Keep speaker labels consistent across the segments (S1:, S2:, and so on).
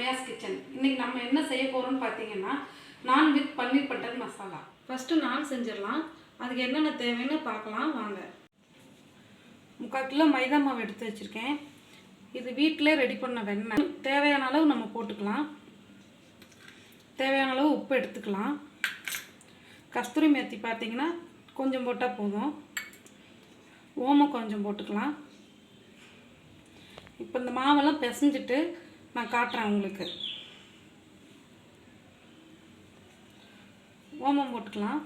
S1: Ramya's kitchen. இன்னைக்கு நம்ம என்ன செய்ய போகிறோம்னு பார்த்தீங்கன்னா naan with paneer butter masala. First naan செஞ்சிடலாம். அதுக்கு என்னென்ன தேவைன்னு பார்க்கலாம் வாங்க. 3/4 கிலோ மைதா மாவு எடுத்து வச்சுருக்கேன். இது வீட்டிலே ரெடி பண்ண வெண்ணெய். தேவையான அளவு நம்ம போட்டுக்கலாம். தேவையான அளவு உப்பு எடுத்துக்கலாம். கஸ்தூரி மேத்தி பார்த்தீங்கன்னா கொஞ்சம் போட்டால் போதும். ஓமம் கொஞ்சம் போட்டுக்கலாம். இப்போ இந்த மாவெல்லாம் பிசைஞ்சிட்டு நான் காட்டுறேன் உங்களுக்கு. ஓமம் போட்டுக்கலாம்.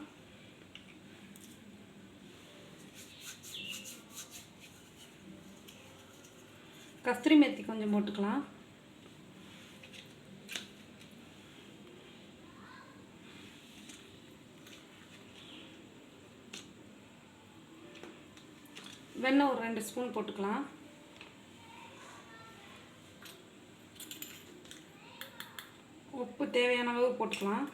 S1: கஸ்தூரி மேத்தி கொஞ்சம் போட்டுக்கலாம். வெண்ணெய் ஒரு 2 ஸ்பூன் போட்டுக்கலாம். உப்பு தேவையான அளவு போட்டுக்கலாம்.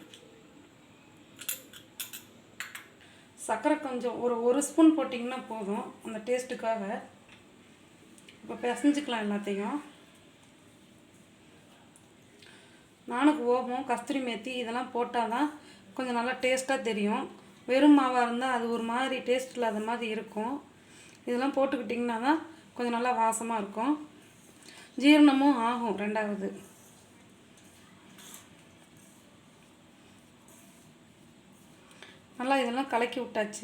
S1: சர்க்கரை கொஞ்சம் ஒரு ஸ்பூன் போட்டிங்கன்னா போதும் அந்த டேஸ்ட்டுக்காக. இப்போ பிசைஞ்சிக்கலாம் எல்லாத்தையும். நானுக்கு ஓமம் கஸ்தூரி மேத்தி இதெல்லாம் போட்டால் தான் கொஞ்சம் நல்லா டேஸ்ட்டாக தெரியும். வெறும் மாவாக இருந்தால் அது ஒரு மாதிரி டேஸ்ட் இல்லாத மாதிரி இருக்கும். இதெல்லாம் போட்டுக்கிட்டிங்கன்னா தான் கொஞ்சம் நல்லா வாசமாக இருக்கும். ஜீரணமும் ஆகும். ரெண்டாவது நல்லா இதெல்லாம் கலக்கி விட்டாச்சு.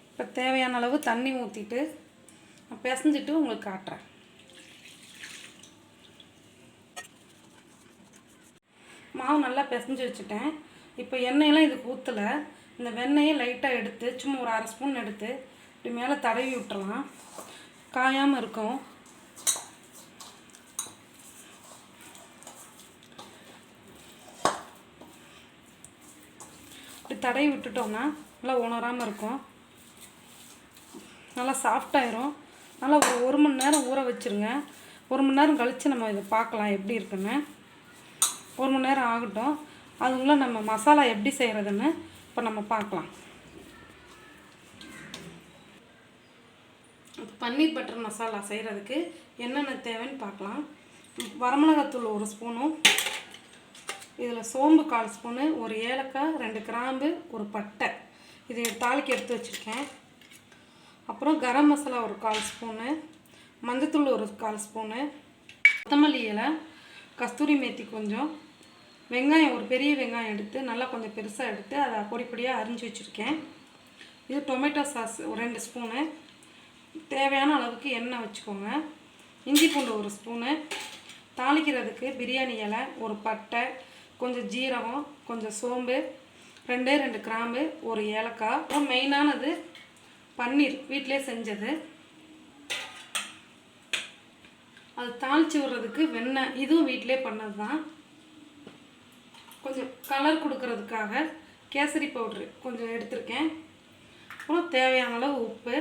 S1: இப்போ தேவையான அளவு தண்ணி ஊற்றிட்டு நான் பிசைஞ்சிட்டு உங்களுக்கு காட்டுறேன். மாவு நல்லா பிசைஞ்சு வச்சுட்டேன். இப்போ எண்ணெயெல்லாம் இதுக்கு ஊற்றலை. இந்த வெண்ணெயை லைட்டாக எடுத்து சும்மா ஒரு 1/2 ஸ்பூன் எடுத்து இப்படி மேலே தடவி விட்டுறலாம். காயாமல் இருக்கும். இப்படி தடவி விட்டுட்டோம்னா நல்லா உணராமல் இருக்கும். நல்லா சாஃப்டாயிரும். நல்லா ஒரு மணி நேரம் ஊற வச்சுருங்க. 1 மணி நேரம் கழித்து நம்ம இதை பார்க்கலாம் எப்படி இருக்குன்னு. 1 மணி நேரம் ஆகட்டும். அதுக்குள்ளே நம்ம மசாலா எப்படி செய்கிறதுன்னு இப்போ நம்ம பார்க்கலாம். பன்னீர் பட்டர் மசாலா செய்கிறதுக்கு என்னென்ன தேவைன்னு பார்க்கலாம். வரமிளகாத்தூள் 1 ஸ்பூனும், இதில் சோம்பு 1/4 ஸ்பூனு, ஒரு ஏலக்காய், 2 கிராம்பு, ஒரு பட்டை இதை தாளிக்கு எடுத்து வச்சுருக்கேன். அப்புறம் கரம் மசாலா ஒரு 1/4 ஸ்பூனு, மஞ்சத்தூள் ஒரு 1/4 ஸ்பூனு, கொத்தமல்லி இலை, கஸ்தூரி மேத்தி கொஞ்சம், வெங்காயம் ஒரு பெரிய வெங்காயம் எடுத்து நல்லா கொஞ்சம் பெருசாக எடுத்து அதை பொடி பொடியாக அரிஞ்சு வச்சுருக்கேன். இது டொமேட்டோ சாஸ் ஒரு 2 ஸ்பூனு. தேவையான அளவுக்கு எண்ணெய் வச்சுக்கோங்க. இஞ்சி பூண்டு 1 ஸ்பூனு, தாளிக்கிறதுக்கு பிரியாணி இலை, ஒரு பட்டை, கொஞ்சம் ஜீரகம், கொஞ்சம் சோம்பு, 2 கிராம்பு, ஒரு ஏலக்காய். அப்புறம் மெயினானது பன்னீர் வீட்டிலே செஞ்சது. அது தாளித்து விடுறதுக்கு வெண்ணெய், இதுவும் வீட்டிலே பண்ணது தான். கொஞ்சம் கலர் கொடுக்கறதுக்காக கேசரி பவுட்ரு கொஞ்சம் எடுத்திருக்கேன். அப்புறம் தேவையான அளவு உப்பு.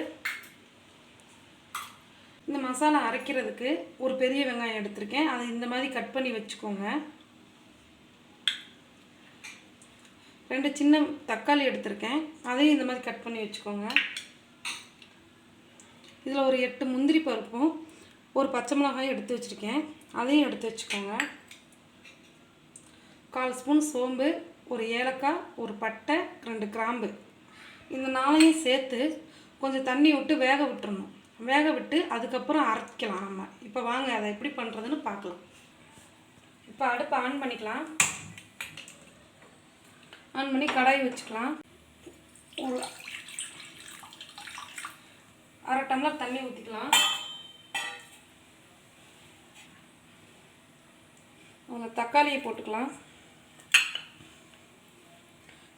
S1: இந்த மசாலா அரைக்கிறதுக்கு ஒரு பெரிய வெங்காயம் எடுத்திருக்கேன். அதை இந்த மாதிரி கட் பண்ணி வச்சுக்கோங்க. 2 சின்ன தக்காளி எடுத்திருக்கேன். அதையும் இந்த மாதிரி கட் பண்ணி வச்சுக்கோங்க. இதில் ஒரு 8 முந்திரி பருப்பும் ஒரு பச்சை மிளகாயும் எடுத்து வச்சுருக்கேன். அதையும் எடுத்து வச்சுக்கோங்க. 1/4 ஸ்பூன் சோம்பு, ஒரு ஏலக்காய், ஒரு பட்டை, 2 கிராம்பு. இந்த 4ஐயும் சேர்த்து கொஞ்சம் தண்ணி விட்டு வேக விட்டுறணும். வேக விட்டு அதுக்கப்புறம் அரைக்கலாம் நம்ம. இப்போ வாங்க அதை எப்படி பண்ணுறதுன்னு பார்க்கலாம். இப்போ அடுப்பை ஆன் பண்ணிக்கலாம். ஆன் பண்ணி கடாய் வச்சுக்கலாம். ஒரு 1/2 டம்ளர் தண்ணி ஊற்றிக்கலாம். அதில் தக்காளியை போட்டுக்கலாம்.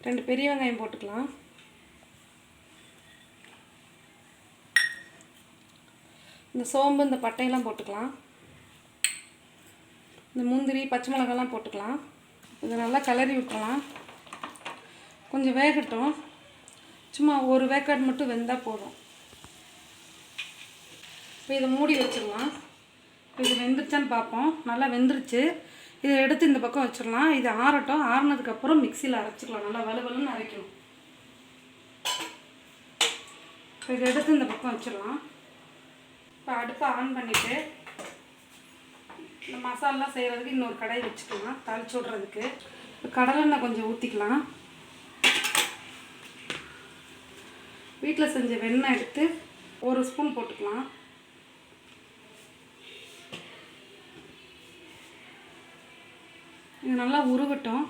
S1: 2 பெரிய வெங்காயம் போட்டுக்கலாம். இந்த சோம்பு இந்த பட்டையெல்லாம் போட்டுக்கலாம். இந்த முந்திரி பச்சை மிளகாலாம் போட்டுக்கலாம். இதை நல்லா கிளறி விட்டுறலாம். கொஞ்சம் வேகட்டும். சும்மா ஒரு வேக்காடு மட்டும் வெந்தால் போதும். இப்போ இதை மூடி வச்சிடலாம். இப்போ இது வெந்துருச்சான்னு பார்ப்போம். நல்லா வெந்துருச்சு. இதை எடுத்து இந்த பக்கம் வச்சிடலாம். இது ஆறட்டும். ஆறுனதுக்கப்புறம் மிக்சியில் அரைச்சிக்கலாம். நல்லா வலுவலுன்னு அரைக்கணும். இப்போ இதை எடுத்து இந்த பக்கம் வச்சிடலாம். இப்போ அடுப்பை ஆன் பண்ணிவிட்டு இந்த மசாலா செய்கிறதுக்கு இன்னொரு கடாய் வச்சுக்கலாம் தாளிச்சு விட்றதுக்கு. கடலெண்ணெய் கொஞ்சம் ஊற்றிக்கலாம். வீட்டில் செஞ்ச வெண்ணெய் எடுத்து 1 ஸ்பூன் போட்டுக்கலாம். இது நல்லா உருகட்டும்.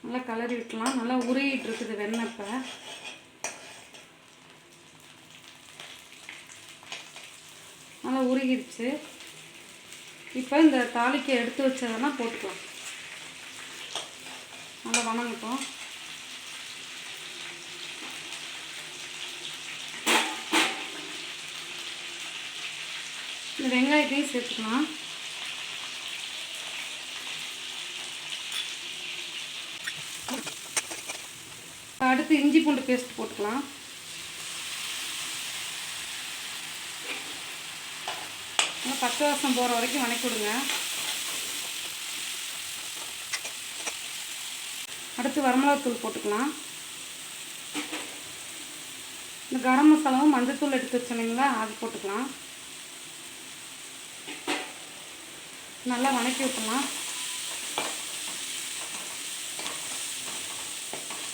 S1: நல்லா கலரி விட்டுலாம். நல்லா உருகிட்டு இருக்குது வெண்ணெய். இப்போ நல்லா உருகிடுச்சு. இப்போ இந்த தாளிக்க எடுத்து வச்சதெல்லாம் போட்டுக்கலாம். நல்லா வணங்கட்டும். இந்த வெங்காயத்தையும் சேர்த்துக்கலாம். அடுத்து இஞ்சி பூண்டு பேஸ்ட் போட்டுக்கலாம். பச்சை வாசம் போகிற வரைக்கும் வணக்கி விடுங்க. அடுத்து வரமிளகாத்தூள் போட்டுக்கலாம். இந்த கரம் மசாலாவும் மஞ்சத்தூள் எடுத்து வச்சோன்னீங்களா, அது போட்டுக்கலாம். நல்லா வணக்கி விட்டுலாம்.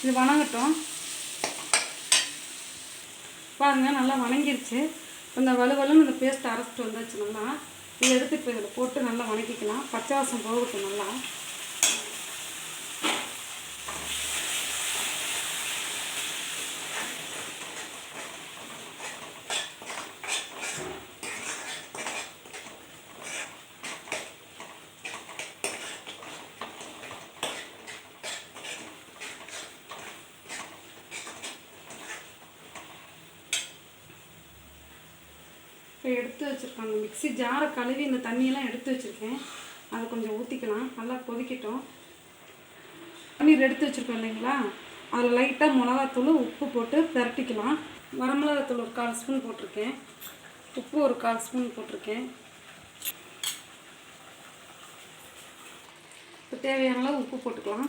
S1: இது வணங்கட்டும். பாருங்கள் நல்லா வணங்கிருச்சு. இந்த வலுவலுன்னு இந்த பேஸ்ட் அரைச்சிட்டு வந்தாச்சு. நல்லா இதை எடுத்து இப்போ இதில் போட்டு நல்லா வணக்கிக்கலாம். பச்சை வாசம் போகட்டும் நல்லா. இப்போ எடுத்து வச்சுருக்காங்க மிக்ஸி ஜாரை கழுவி இந்த தண்ணியெல்லாம் எடுத்து வச்சுருக்கேன். அதை கொஞ்சம் ஊற்றிக்கலாம். நல்லா கொதிக்கட்டும். பன்னீர் எடுத்து வச்சுருக்கோம் இல்லைங்களா, அதில் லைட்டாக மிளகாத்தூள் உப்பு போட்டு பிரட்டிக்கலாம். வரமிளகாத்தூள் ஒரு 1/4 ஸ்பூன் போட்டிருக்கேன். உப்பு ஒரு 1/4 ஸ்பூன் போட்டிருக்கேன். இப்போ தேவையான அளவு உப்பு போட்டுக்கலாம்.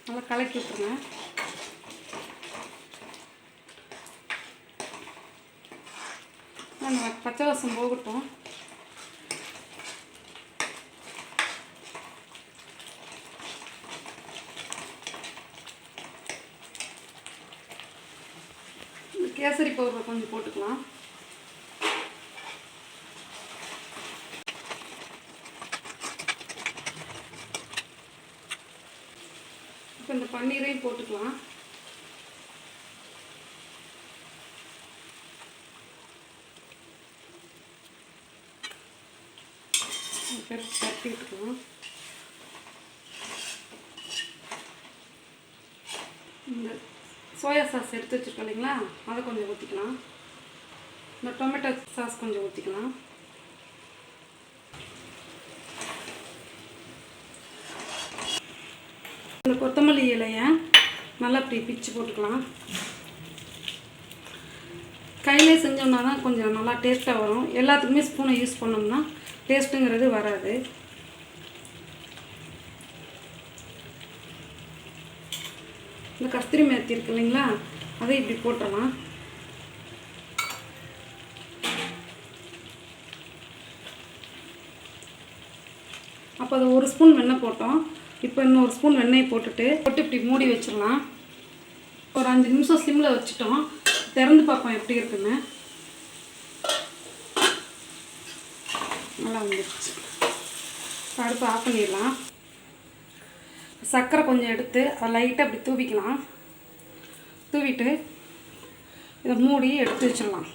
S1: நல்லா கலக்கி விட்டுருங்க. பச்சை வாசம் போகட்டும். கேசரி பவுடர் கொஞ்சம் போட்டுக்கலாம். இப்போ இந்த பன்னீரையும் போட்டுக்கலாம். தட்டி விட்டுக்கலாம். இந்த சோயா சாஸ் எடுத்து வச்சுருக்கோம் இல்லைங்களா, அதை கொஞ்சம் ஊற்றிக்கலாம். இந்த டொமேட்டோ சாஸ் கொஞ்சம் ஊற்றிக்கலாம். இந்த கொத்தமல்லி இலையை நல்லா இப்படி பிச்சு போட்டுக்கலாம். கையிலே செஞ்சோம்னா தான் கொஞ்சம் நல்லா டேஸ்ட்டாக வரும். எல்லாத்துக்குமே ஸ்பூனை யூஸ் பண்ணோம்னா டேஸ்ட்டுங்கிறது வராது. இந்த கஸ்தூரி மேத்தி இருக்கு இல்லைங்களா, அதை இப்படி போட்டுடலாம். அப்போ அதை 1 ஸ்பூன் வெண்ணெய் போட்டோம். இப்போ இன்னொரு ஸ்பூன் வெண்ணெய் போட்டு இப்படி மூடி வச்சிடலாம். ஒரு 5 நிமிஷம் சிம்மில் வச்சுட்டோம். திறந்து பார்ப்போம் எப்படி இருக்குன்னு. நல்லா வந்துடுச்சு. அடுப்பு ஆஃப் பண்ணிடலாம். சர்க்கரை கொஞ்சம் எடுத்து அதை லைட்டாக அப்படி தூவிக்கலாம். தூவிட்டு இதை மூடி எடுத்து வச்சிடலாம்.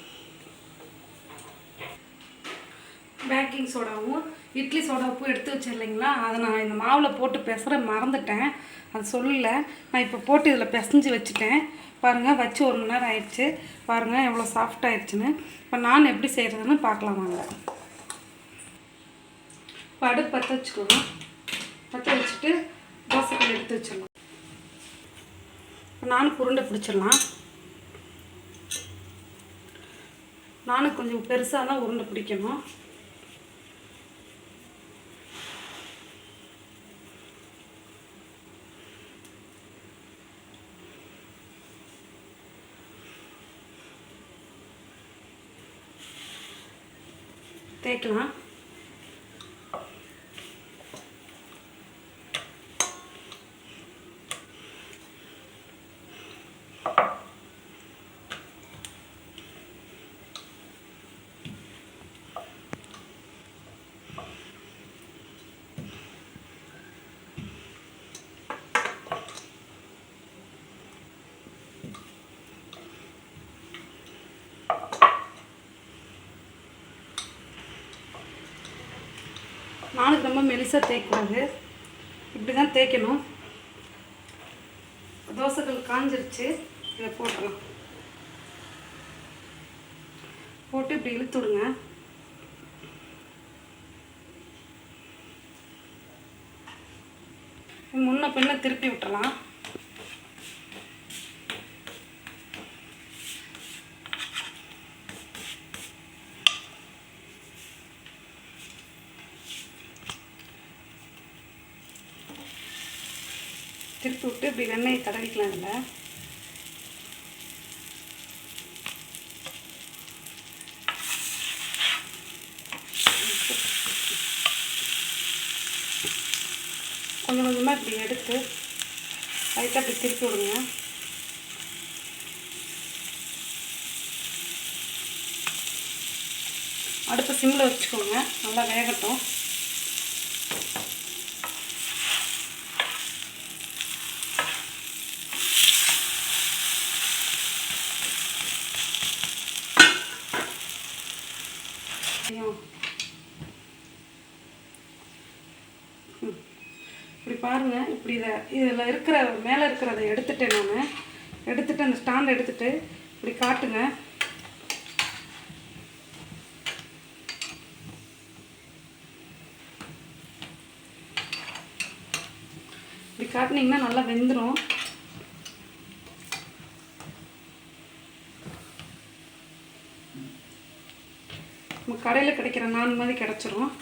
S1: பேக்கிங் சோடாவும் இட்லி சோடாவும் எடுத்து வச்சேன் இல்லைங்களா, அதை நான் இந்த மாவில் போட்டு பிசற மறந்துட்டேன். அது சொல்லலை. நான் இப்போ போட்டு இதில் பிசைஞ்சு வச்சுட்டேன். பாருங்கள், வச்சு 1 மணி நேரம் ஆயிடுச்சு. பாருங்கள் எவ்வளோ சாஃப்ட் ஆயிடுச்சுன்னு. இப்போ நான் எப்படி செய்கிறதுன்னு பார்க்கலாம் வாங்க. இப்போ அடுப்பு பற்ற வச்சுக்கலாம். பற்ற வச்சுட்டு தோசைக்கல் எடுத்து வச்சிடலாம். இப்போ நானும் உருண்டை பிடிச்சிடலாம். நானும் கொஞ்சம் பெருசாக தான் உருண்டை பிடிக்கணும். தேய்க்கலாம். நாளுக்கு ரொம்ப மெலிசாக தேய்க்கூடாது, இப்படி தான் தேய்க்கணும். தோசைகள் காஞ்சிருச்சு, இதை போட்டுடலாம். போட்டு இப்படி இழுத்து விடுங்க. முன்ன பின்ன திருப்பி விட்டுறலாம். திருப்பி விட்டு இப்படி வெண்ணெயை தடவிக்கலாம். இதில் கொஞ்சம் கொஞ்சமாக இப்படி எடுத்து லைட்டாக இப்படி திருப்பி விடுங்க. அடுப்பு சிம்மில் வச்சுக்கோங்க, நல்லா வேகட்டும். இப்படி பாருங்கள். இப்படி இதில் இருக்கிற மேலே இருக்கிறத எடுத்துட்டேன். நான் எடுத்துகிட்டு அந்த ஸ்டாண்ட் எடுத்துகிட்டு இப்படி காட்டுங்க. இப்படி காட்டினீங்கன்னா நல்லா வெந்துடும். நம்ம கடையில் கிடைக்கிற நான் மாதிரி கிடச்சிரும்.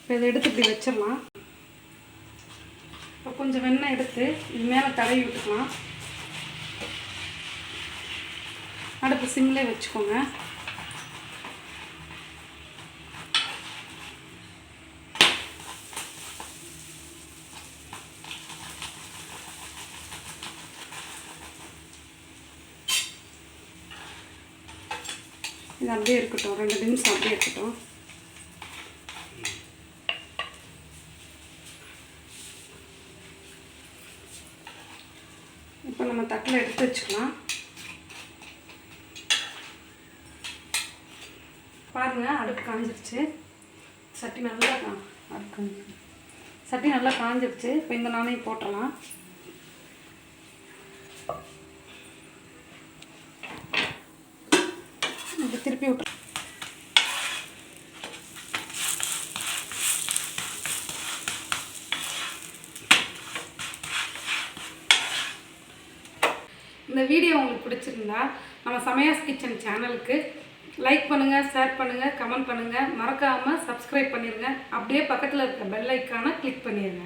S1: இப்போ இதை எடுத்து இப்படி வச்சிடலாம். இப்போ கொஞ்சம் வெண்ணெய் எடுத்து இது மேலே தடவி விட்டுக்கலாம். அடுப்பு சிம்மிலே வச்சுக்கோங்க. இது அப்படியே இருக்கட்டும், 2 நிமிஷம் அப்படியே இருக்கட்டும். இப்போ நம்ம தட்டில் எடுத்து வச்சுக்கலாம். பாருங்கள், அடுப்பு காஞ்சிருச்சு. சட்டி நல்லா காஞ்சிருச்சு. இப்போ இந்த நாணயம் போட்டுடலாம். இப்போ திருப்பி விட்டு இந்த வீடியோ உங்களுக்கு பிடிச்சிருந்தா நம்ம சமயாஸ் கிச்சன் சேனலுக்கு லைக் பண்ணுங்கள், ஷேர் பண்ணுங்கள், கமெண்ட் பண்ணுங்கள். மறக்காமல் சப்ஸ்கிரைப் பண்ணிடுங்க. அப்படியே பக்கத்தில் இருக்க பெல் ஐக்கானை கிளிக் பண்ணிடுங்க.